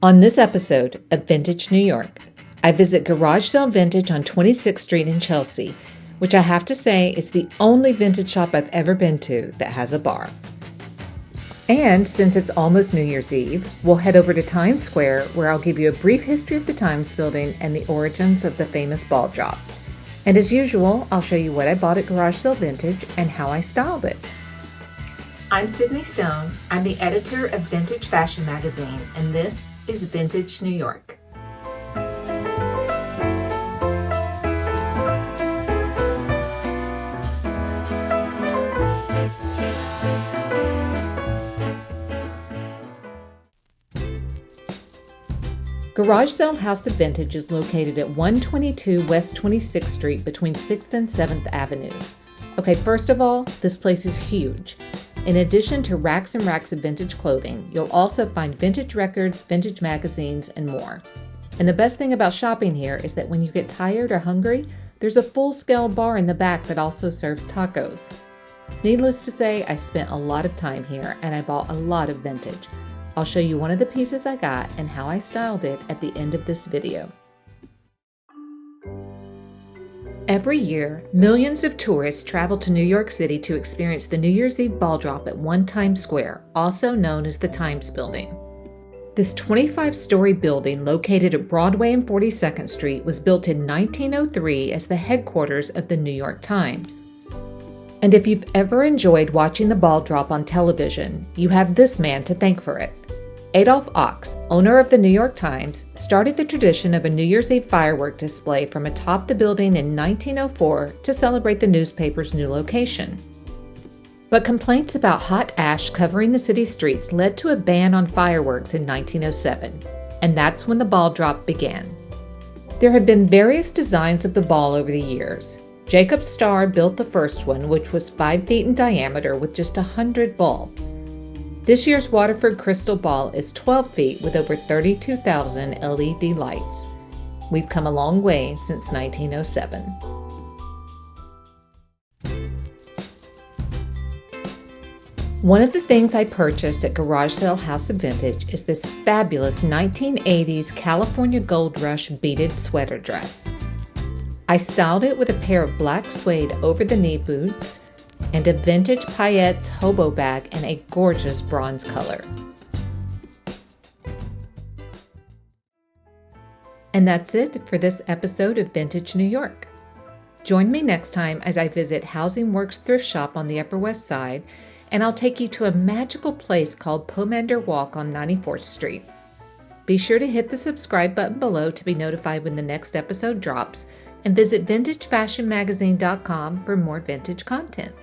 On this episode of Vintage New York, I visit Garage Sale Vintage on 26th Street in Chelsea, which I have to say is the only vintage shop I've ever been to that has a bar. And since it's almost New Year's Eve, we'll head over to Times Square, where I'll give you a brief history of the Times building and the origins of the famous ball drop. And as usual, I'll show you what I bought at Garage Sale Vintage and how I styled it. I'm Sydney Stone. I'm the editor of Vintage Fashion Magazine, and this is Vintage New York. Garage Sale House of Vintage is located at 122 West 26th Street between 6th and 7th Avenues. Okay, first of all, this place is huge. In addition to racks and racks of vintage clothing, you'll also find vintage records, vintage magazines, and more. And the best thing about shopping here is that when you get tired or hungry, there's a full-scale bar in the back that also serves tacos. Needless to say, I spent a lot of time here and I bought a lot of vintage. I'll show you one of the pieces I got and how I styled it at the end of this video. Every year, millions of tourists travel to New York City to experience the New Year's Eve ball drop at One Times Square, also known as the Times Building. This 25-story building located at Broadway and 42nd Street was built in 1903 as the headquarters of the New York Times. And if you've ever enjoyed watching the ball drop on television, you have this man to thank for it. Adolph Ochs, owner of the New York Times, started the tradition of a New Year's Eve firework display from atop the building in 1904 to celebrate the newspaper's new location. But complaints about hot ash covering the city streets led to a ban on fireworks in 1907, and that's when the ball drop began. There have been various designs of the ball over the years. Jacob Starr built the first one, which was 5 feet in diameter with just 100 bulbs. This year's Waterford Crystal Ball is 12 feet with over 32,000 LED lights. We've come a long way since 1907. One of the things I purchased at Garage Sale House of Vintage is this fabulous 1980s California Gold Rush beaded sweater dress. I styled it with a pair of black suede over-the-knee boots and a vintage paillettes hobo bag in a gorgeous bronze color. And that's it for this episode of Vintage New York. Join me next time as I visit Housing Works Thrift Shop on the Upper West Side, and I'll take you to a magical place called Pomander Walk on 94th Street. Be sure to hit the subscribe button below to be notified when the next episode drops, and visit VintageFashionMagazine.com for more vintage content.